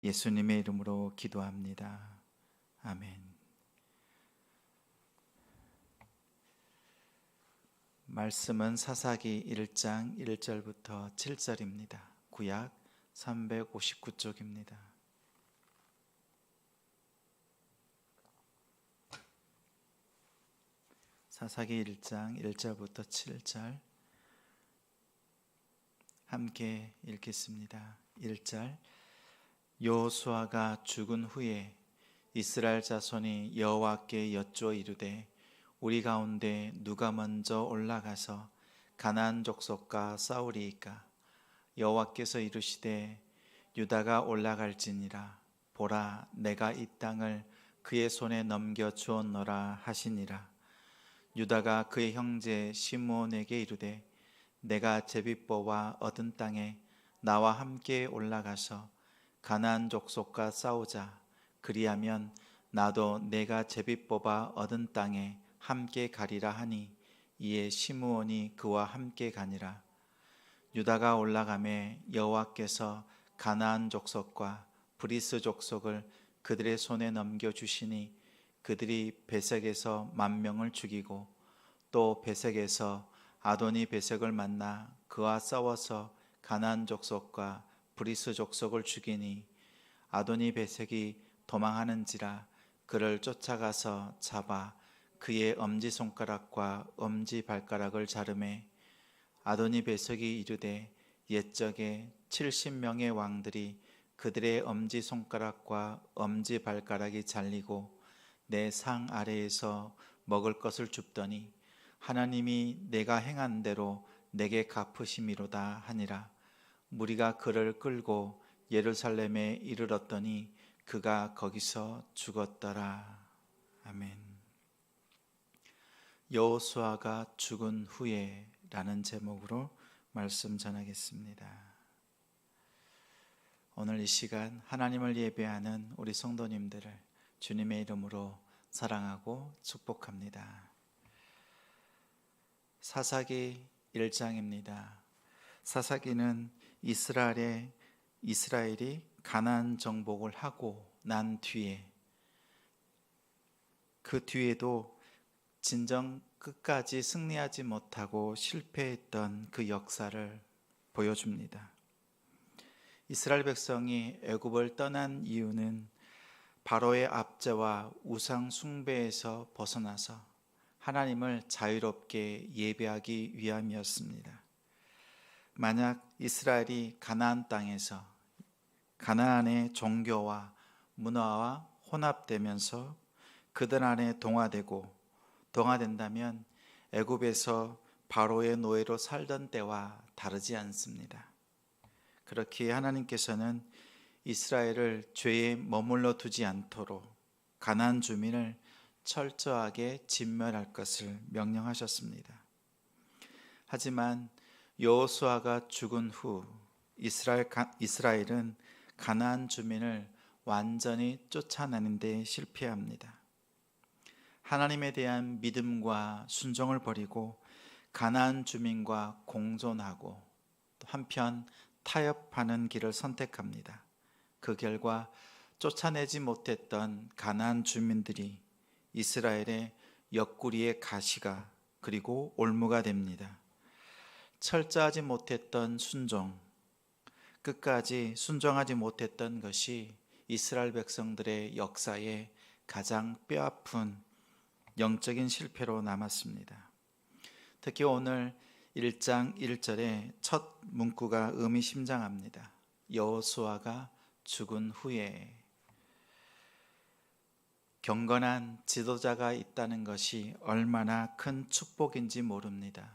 예수님의 이름으로 기도합니다. 아멘. 말씀은 사사기 1장 1절부터 7절입니다. 구약 359쪽입니다. 사사기 1장 1절부터 7절 함께 읽겠습니다. 1절 여호수아가 죽은 후에 이스라엘 자손이 여호와께 여쭈어 이르되 우리 가운데 누가 먼저 올라가서 가나안 족속과 싸우리이까? 여호와께서 이르시되 유다가 올라갈지니라. 보라, 내가 이 땅을 그의 손에 넘겨 주었노라 하시니라. 유다가 그의 형제 시므온에게 이르되 내가 제비뽑아 얻은 땅에 나와 함께 올라가서 가나안 족속과 싸우자. 그리하면 나도 내가 제비뽑아 얻은 땅에 함께 가리라 하니 이에 시므온이 그와 함께 가니라. 유다가 올라가매 여호와께서 가나안 족속과 브리스 족속을 그들의 손에 넘겨 주시니 그들이 베색에서 10,000명을 죽이고 또 베색에서 아도니 베색을 만나 그와 싸워서 가나안 족속과 브리스 족속을 죽이니 아도니 베색이 도망하는지라 그를 쫓아가서 잡아 그의 엄지손가락과 엄지발가락을 자르매 아도니 베색이 이르되 옛적에 70명의 왕들이 그들의 엄지손가락과 엄지발가락이 잘리고 내 상 아래에서 먹을 것을 줍더니 하나님이 내가 행한 대로 내게 갚으심이로다 하니라. 무리가 그를 끌고 예루살렘에 이르렀더니 그가 거기서 죽었더라. 아멘. 여호수아가 죽은 후에 라는 제목으로 말씀 전하겠습니다. 오늘 이 시간 하나님을 예배하는 우리 성도님들을 주님의 이름으로 사랑하고 축복합니다. 사사기 1장입니다. 사사기는 이스라엘이 가나안 정복을 하고 난 뒤에 그 뒤에도 진정 끝까지 승리하지 못하고 실패했던 그 역사를 보여줍니다. 이스라엘 백성이 애굽을 떠난 이유는 바로의 압제와 우상 숭배에서 벗어나서 하나님을 자유롭게 예배하기 위함이었습니다. 만약 이스라엘이 가나안 땅에서 가나안의 종교와 문화와 혼합되면서 그들 안에 동화된다면 애굽에서 바로의 노예로 살던 때와 다르지 않습니다. 그렇기에 하나님께서는 이스라엘을 죄에 머물러 두지 않도록 가나안 주민을 철저하게 진멸할 것을 명령하셨습니다. 하지만 여호수아가 죽은 후 이스라엘은 가나안 주민을 완전히 쫓아내는 데 실패합니다. 하나님에 대한 믿음과 순종을 버리고 가나안 주민과 공존하고 또 한편 타협하는 길을 선택합니다. 그 결과 쫓아내지 못했던 가나안 주민들이 이스라엘의 옆구리의 가시가 그리고 올무가 됩니다. 철저하지 못했던 순종, 끝까지 순종하지 못했던 것이 이스라엘 백성들의 역사에 가장 뼈아픈 영적인 실패로 남았습니다. 특히 오늘 1장 1절의 첫 문구가 의미심장합니다. 여호수아가 죽은 후에. 경건한 지도자가 있다는 것이 얼마나 큰 축복인지 모릅니다.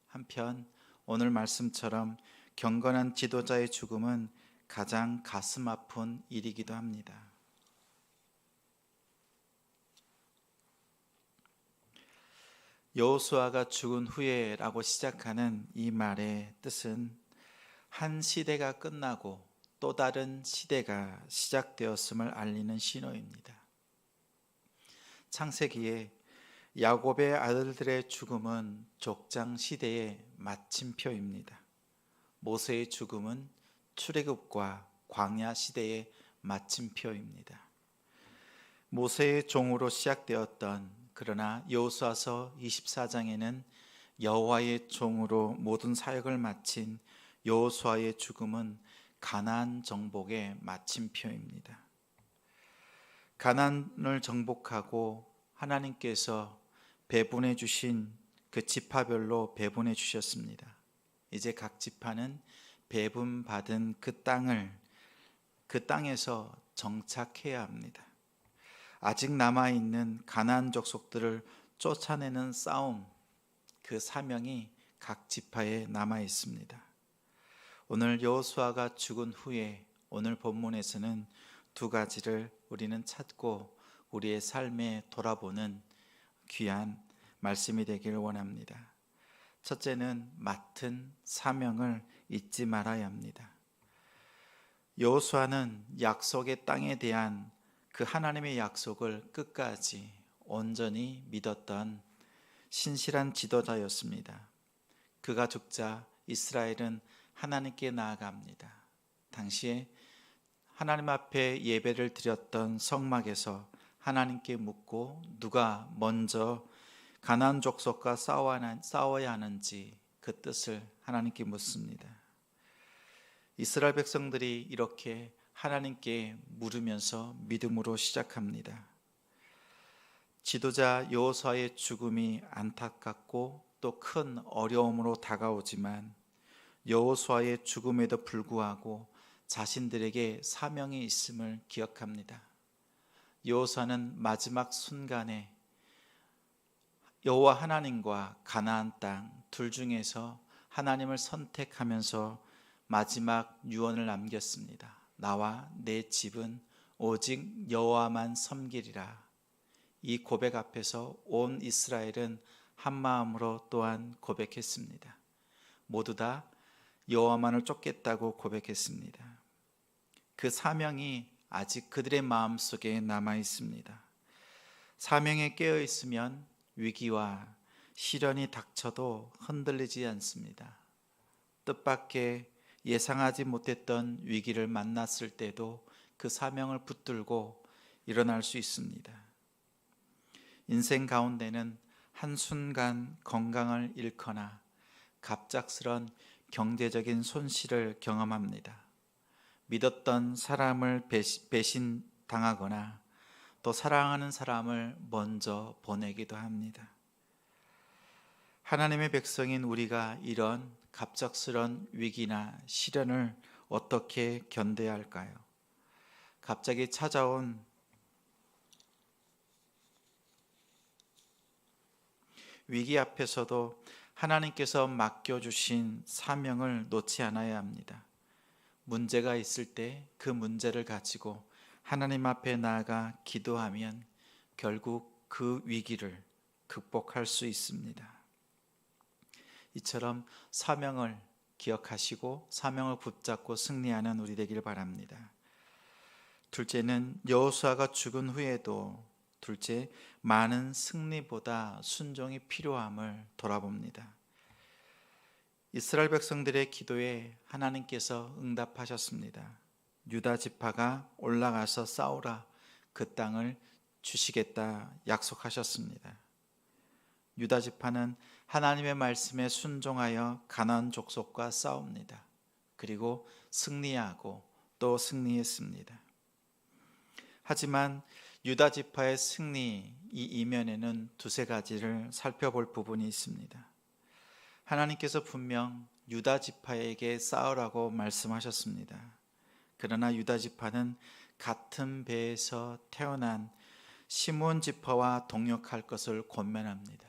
한편 오늘 말씀처럼 경건한 지도자의 죽음은 가장 가슴 아픈 일이기도 합니다. 여호수아가 죽은 후에라고 시작하는 이 말의 뜻은 한 시대가 끝나고 또 다른 시대가 시작되었음을 알리는 신호입니다. 창세기에 야곱의 아들들의 죽음은 족장 시대의 마침표입니다. 모세의 죽음은 출애굽과 광야 시대의 마침표입니다. 모세의 종으로 시작되었던, 그러나 여호수아서 24장에는 여호와의 종으로 모든 사역을 마친 여호수아의 죽음은 가나안 정복의 마침표입니다. 가나안을 정복하고 하나님께서 배분해 주신 그 지파별로 배분해 주셨습니다. 이제 각 지파는 배분받은 그 땅에서 정착해야 합니다. 아직 남아있는 가나안 족속들을 쫓아내는 싸움, 그 사명이 각 지파에 남아 있습니다. 오늘 여호수아가 죽은 후에 오늘 본문에서는 두 가지를 우리는 찾고 우리의 삶에 돌아보는 귀한 말씀이 되기를 원합니다. 첫째는 맡은 사명을 잊지 말아야 합니다. 여호수아는 약속의 땅에 대한 그 하나님의 약속을 끝까지 온전히 믿었던 신실한 지도자였습니다. 그가 죽자 이스라엘은 하나님께 나아갑니다. 당시에 하나님 앞에 예배를 드렸던 성막에서 하나님께 묻고 누가 먼저 가나안 족속과 싸워야 하는지 그 뜻을 하나님께 묻습니다. 이스라엘 백성들이 이렇게 하나님께 물으면서 믿음으로 시작합니다. 지도자 여호수아의 죽음이 안타깝고 또 큰 어려움으로 다가오지만 여호수아의 죽음에도 불구하고 자신들에게 사명이 있음을 기억합니다. 여호수아는 마지막 순간에 여호와 하나님과 가나안 땅 둘 중에서 하나님을 선택하면서 마지막 유언을 남겼습니다. 나와 내 집은 오직 여호와만 섬기리라. 이 고백 앞에서 온 이스라엘은 한 마음으로 또한 고백했습니다. 모두 다 여호와만을 쫓겠다고 고백했습니다. 그 사명이 아직 그들의 마음속에 남아 있습니다. 사명에 깨어 있으면 위기와 시련이 닥쳐도 흔들리지 않습니다. 뜻밖의 예상하지 못했던 위기를 만났을 때도 그 사명을 붙들고 일어날 수 있습니다. 인생 가운데는 한순간 건강을 잃거나 갑작스런 경제적인 손실을 경험합니다. 믿었던 사람을 배신당하거나 또 사랑하는 사람을 먼저 보내기도 합니다. 하나님의 백성인 우리가 이런 갑작스런 위기나 시련을 어떻게 견뎌야 할까요? 갑자기 찾아온 위기 앞에서도 하나님께서 맡겨주신 사명을 놓지 않아야 합니다. 문제가 있을 때 그 문제를 가지고 하나님 앞에 나아가 기도하면 결국 그 위기를 극복할 수 있습니다. 이처럼 사명을 기억하시고 사명을 붙잡고 승리하는 우리 되길 바랍니다. 둘째는 여호수아가 죽은 후에도 많은 승리보다 순종이 필요함을 돌아봅니다. 이스라엘 백성들의 기도에 하나님께서 응답하셨습니다. 유다 지파가 올라가서 싸우라, 그 땅을 주시겠다 약속하셨습니다. 유다 지파는 하나님의 말씀에 순종하여 가나안 족속과 싸웁니다. 그리고 승리하고 또 승리했습니다. 하지만 유다 지파의 승리 이 이면에는 두세 가지를 살펴볼 부분이 있습니다. 하나님께서 분명 유다 지파에게 싸우라고 말씀하셨습니다. 그러나 유다 지파는 같은 배에서 태어난 시므온 지파와 동역할 것을 권면합니다.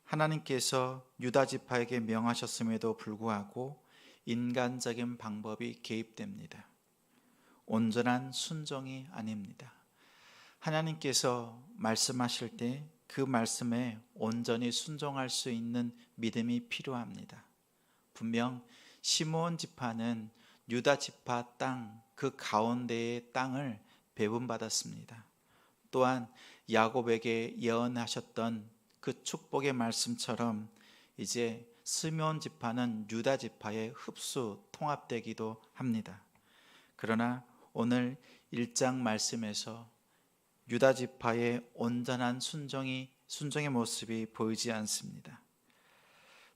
하나님께서 유다 지파에게 명하셨음에도 불구하고 인간적인 방법이 개입됩니다. 온전한 순종이 아닙니다. 하나님께서 말씀하실 때 그 말씀에 온전히 순종할 수 있는 믿음이 필요합니다. 분명 시므온 지파는 유다 지파 땅 그 가운데의 땅을 배분받았습니다. 또한 야곱에게 예언하셨던 그 축복의 말씀처럼 이제 시므온 지파는 유다 지파에 흡수 통합되기도 합니다. 그러나 오늘 1장 말씀에서 유다 지파의 온전한 순종의 모습이 보이지 않습니다.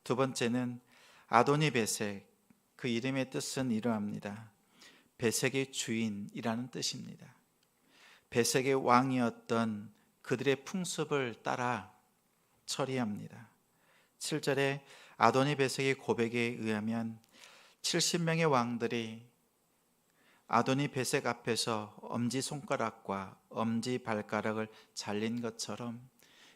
두 번째는 아도니 베색, 그 이름의 뜻은 이러합니다. 베색의 주인이라는 뜻입니다. 베색의 왕이었던 그들의 풍습을 따라 처리합니다. 7절에 아도니 베색의 고백에 의하면 70명의 왕들이 아도니 베색 앞에서 엄지손가락과 엄지발가락을 잘린 것처럼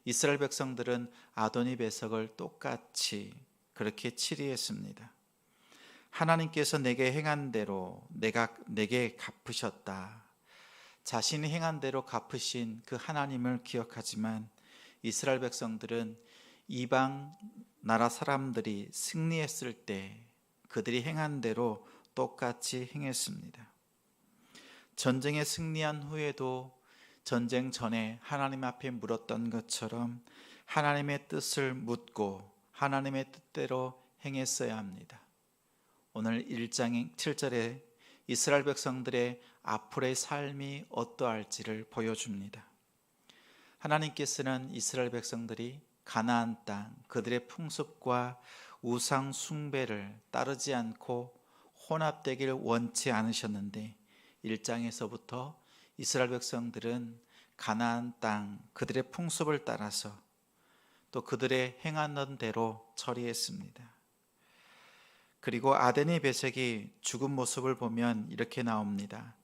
이스라엘 백성들은 아도니 베색을 똑같이 그렇게 치리했습니다. 하나님께서 내게 행한 대로 내게 갚으셨다. 자신이 행한 대로 갚으신 그 하나님을 기억하지만 이스라엘 백성들은 이방 나라 사람들이 승리했을 때 그들이 행한 대로 똑같이 행했습니다. 전쟁에 승리한 후에도 전쟁 전에 하나님 앞에 물었던 것처럼 하나님의 뜻을 묻고 하나님의 뜻대로 행했어야 합니다. 오늘 1장 7절에 이스라엘 백성들의 앞으로의 삶이 어떠할지를 보여줍니다. 하나님께서는 이스라엘 백성들이 가나안 땅 그들의 풍습과 우상 숭배를 따르지 않고 혼합되기를 원치 않으셨는데 1장에서부터 이스라엘 백성들은 가나안 땅 그들의 풍습을 따라서 또 그들의 행하는 대로 처리했습니다. 그리고 아도니 베색이 죽은 모습을 보면 이렇게 나옵니다.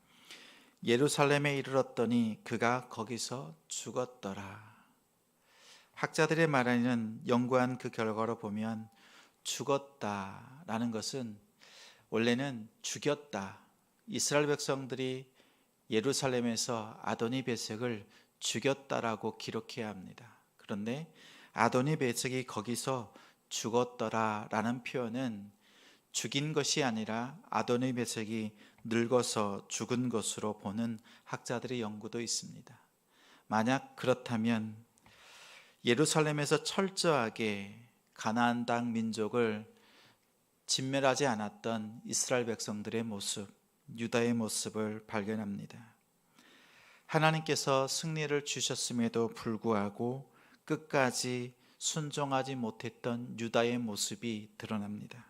예루살렘에 이르렀더니 그가 거기서 죽었더라. 학자들의 말에는 연구한 그 결과로 보면 죽었다라는 것은 원래는 죽였다. 이스라엘 백성들이 예루살렘에서 아도니 베색을 죽였다라고 기록해야 합니다. 그런데 아도니 베색이 거기서 죽었더라라는 표현은 죽인 것이 아니라 아도니 베색이 늙어서 죽은 것으로 보는 학자들의 연구도 있습니다. 만약 그렇다면 예루살렘에서 철저하게 가나안 땅 민족을 진멸하지 않았던 이스라엘 백성들의 모습, 유다의 모습을 발견합니다. 하나님께서 승리를 주셨음에도 불구하고 끝까지 순종하지 못했던 유다의 모습이 드러납니다.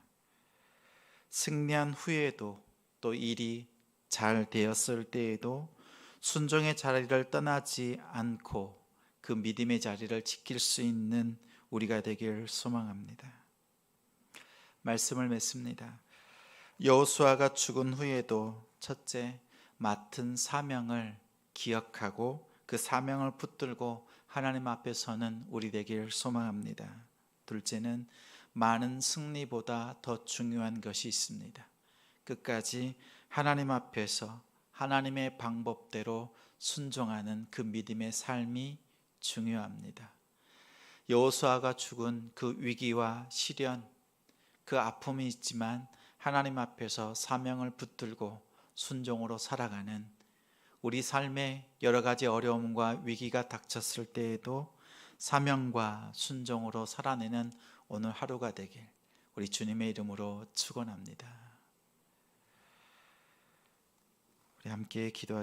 승리한 후에도 또 일이 잘 되었을 때에도 순종의 자리를 떠나지 않고 그 믿음의 자리를 지킬 수 있는 우리가 되길 소망합니다. 말씀을 맺습니다. 여호수아가 죽은 후에도 첫째, 맡은 사명을 기억하고 그 사명을 붙들고 하나님 앞에 서는 우리 되길 소망합니다. 둘째는 많은 승리보다 더 중요한 것이 있습니다. 끝까지 하나님 앞에서 하나님의 방법대로 순종하는 그 믿음의 삶이 중요합니다. 여호수아가 죽은 그 위기와 시련, 그 아픔이 있지만 하나님 앞에서 사명을 붙들고 순종으로 살아가는 우리 삶에 여러 가지 어려움과 위기가 닥쳤을 때에도 사명과 순종으로 살아내는 오늘 하루가 되길 우리 주님의 이름으로 축원합니다. 우리 함께 기도하겠습니다.